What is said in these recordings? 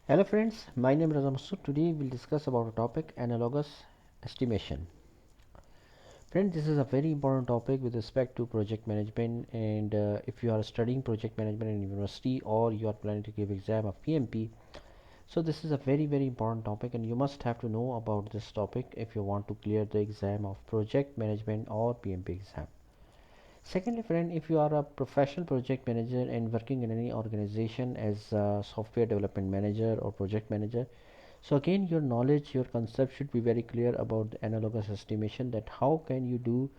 Hello friends, my name is Raza Masood. Today we'll discuss about a topic analogous estimation. Friends, this is a very important topic with respect to project management, and if you are studying project management in university or you are planning to give exam of PMP, so this is a very important topic and you must have to know about this topic if you want to clear the exam of project management or PMP exam. Secondly, friend, if you are a professional project manager and working in any organization as a software development manager or project manager, so again your knowledge, your concept should be very clear about the analogous estimation, that how can you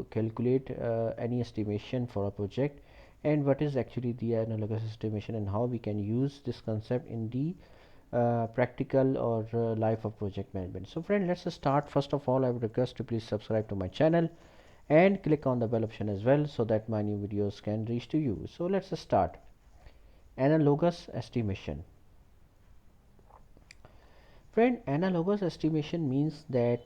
calculate any estimation for a project, and what is actually the analogous estimation, and how we can use this concept in the practical or life of project management. So friend, let's start. First of all, I would request to please subscribe to my channel and click on the bell option as well so that my new videos can reach to you. So let's start. Analogous estimation. Friend, analogous estimation means that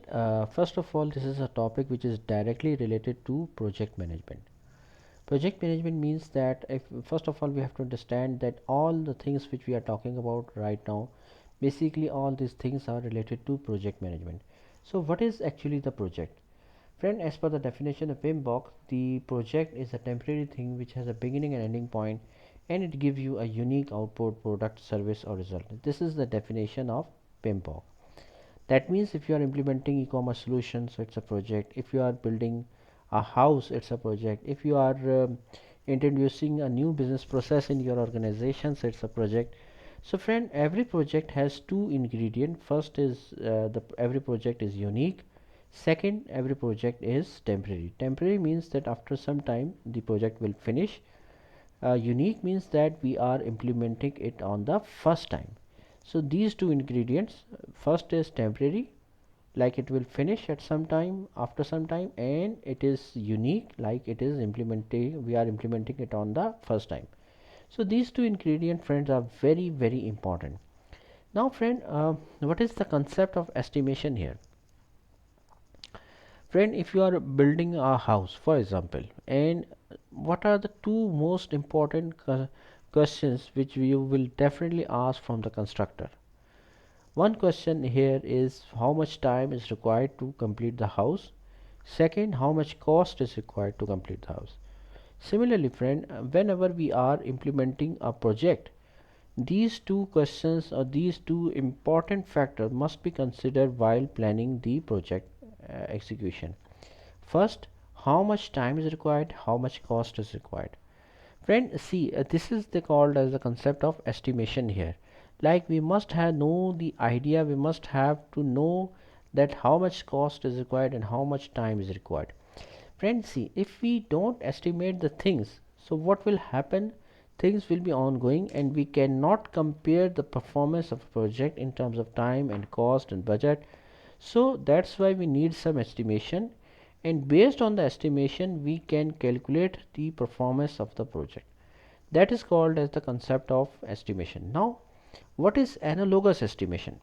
first of all, this is a topic which is directly related to project management. Project management means that if first of all we have to understand that all the things which we are talking about right now, basically all these things are related to project management. So what is actually the project? Friend, as per the definition of PMBOK, the project is a temporary thing which has a beginning and ending point, and it gives you a unique output, product, service, or result. This is the definition of PMBOK. That means if you are implementing e-commerce solutions, so it's a project. If you are building a house, it's a project. If you are introducing a new business process in your organization, so it's a project. So friend, every project has two ingredients. First is every project is unique. Second, every project is temporary. Temporary means that after some time the project will finish. Unique means that we are implementing it on the first time. So these two ingredients, first is temporary, like it will finish at some time, after some time, and it is unique, like it is implementing, we are implementing it on the first time. So these two ingredients, friends, are very important. Now friend, what is the concept of estimation here? Friend, if you are building a house, for example, and what are the two most important questions which you will definitely ask from the constructor? One question here is how much time is required to complete the house. Second, how much cost is required to complete the house. Similarly, friend, whenever we are implementing a project, these two questions or these two important factors must be considered while planning the project execution. First, how much time is required, how much cost is required. Friend, see, this is the called as the concept of estimation here. Like we must have know the idea, we must have to know that how much cost is required and how much time is required. Friend, see, if we don't estimate the things, so what will happen? Things will be ongoing and we cannot compare the performance of a project in terms of time and cost and budget. So that's why we need some estimation, and based on the estimation we can calculate the performance of the project. That is called as the concept of estimation. Now, what is analogous estimation?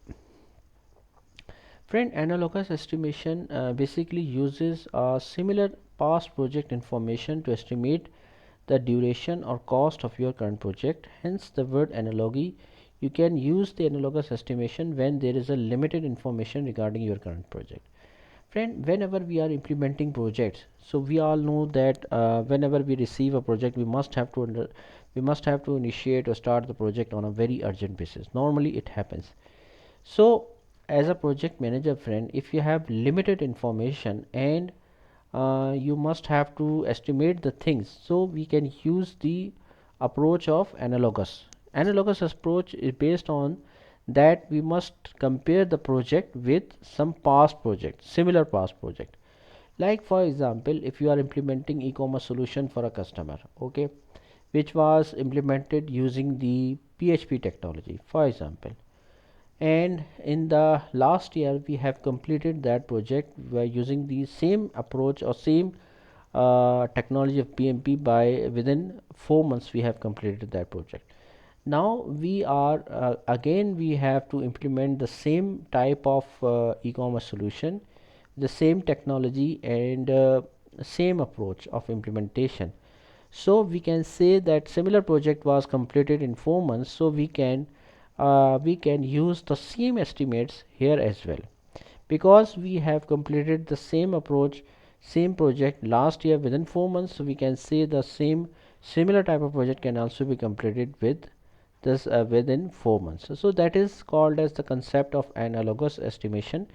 Friend, analogous estimation basically uses a similar past project information to estimate the duration or cost of your current project. Hence the word analogy. You can use the analogous estimation when there is a limited information regarding your current project. Friend, whenever we are implementing projects, so we all know that whenever we receive a project, we must have to initiate or start the project on a very urgent basis. Normally it happens. So as a project manager, friend, if you have limited information and you must have to estimate the things, so we can use the approach of analogous approach is based on that we must compare the project with some past project, similar past project. Like for example, if you are implementing e-commerce solution for a customer, okay, which was implemented using the PHP technology, for example, and in the last year we have completed that project by using the same approach or same technology of PMP. By within 4 months we have completed that project. Now we are again we have to implement the same type of e-commerce solution, the same technology and same approach of implementation. So we can say that similar project was completed in 4 months, so we can we can use the same estimates here as well, because we have completed the same approach, same project last year within 4 months. So we can say the similar type of project can also be completed with this within 4 months. So that is called as the concept of analogous estimation.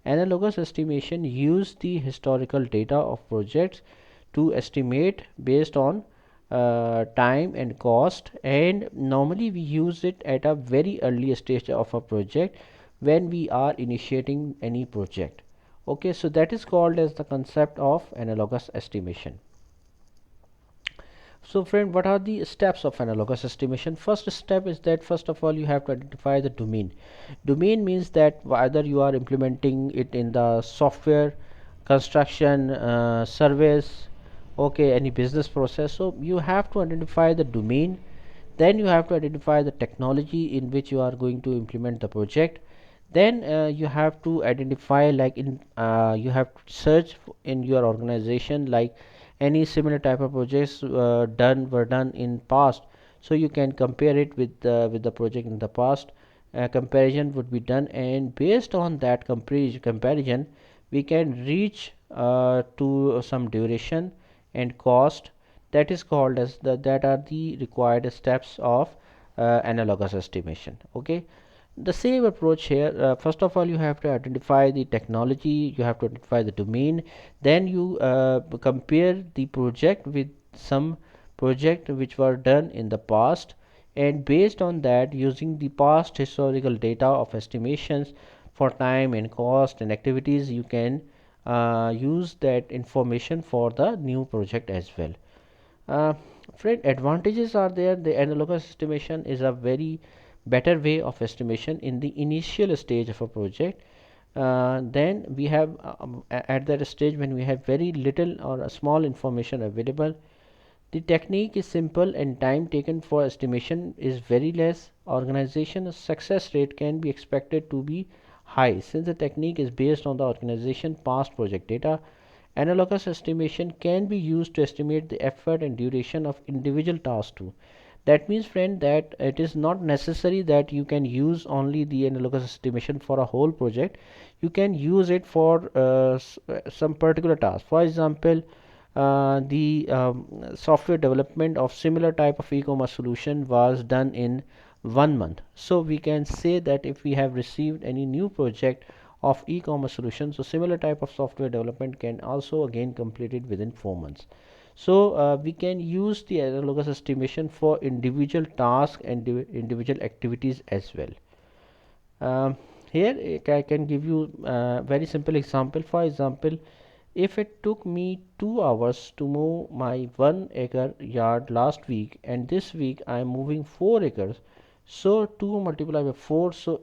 Analogous estimation use the historical data of projects to estimate based on time and cost, and normally we use it at a very early stage of a project when we are initiating any project. Okay, so that is called as the concept of analogous estimation. So friend, what are the steps of analogous estimation? First step is that first of all you have to identify the domain. Domain means that whether you are implementing it in the software, construction, service, okay, any business process. So you have to identify the domain. Then you have to identify the technology in which you are going to implement the project. Then you have to identify, like in you have to search in your organization, like any similar type of projects were done in past, so you can compare it with the project in the past. Comparison would be done, and based on that comparison we can reach to some duration and cost. That is called as that are the required steps of analogous estimation. Okay, the same approach here. First of all you have to identify the technology, you have to identify the domain, then you compare the project with some project which were done in the past, and based on that, using the past historical data of estimations for time and cost and activities, you can use that information for the new project as well. uh, Friend, advantages are there. The analogous estimation is a very better way of estimation in the initial stage of a project. Then we have at that stage when we have very little or a small information available, the technique is simple and time taken for estimation is very less. Organization success rate can be expected to be high since the technique is based on the organization past project data. Analogous estimation can be used to estimate the effort and duration of individual tasks too. That means, friend, that it is not necessary that you can use only the analogous estimation for a whole project. You can use it for some particular task. For example, the software development of similar type of e-commerce solution was done in 1 month. So we can say that if we have received any new project of e-commerce solution, so similar type of software development can also again completed within 4 months. So we can use the analogous estimation for individual tasks and individual activities as well. um, Here I can give you a very simple example. For example, if it took me 2 hours to move my 1 acre yard last week, and this week I am moving 4 acres, so 2 multiplied by 4, so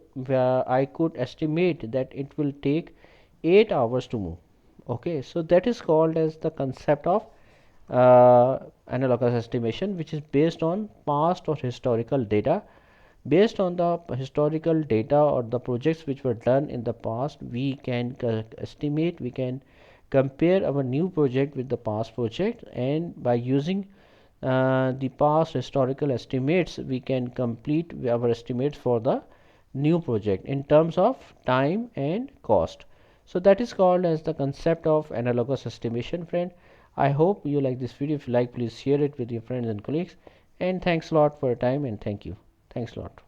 I could estimate that it will take 8 hours to move. Okay, so that is called as the concept of analogous estimation, which is based on past or historical data. Based on the historical data or the projects which were done in the past, we can estimate, we can compare our new project with the past project, and by using the past historical estimates, we can complete our estimates for the new project in terms of time and cost. So that is called as the concept of analogous estimation. Friend, I hope you like this video. If you like, please share it with your friends and colleagues, and thanks a lot for your time, and thank you. Thanks a lot.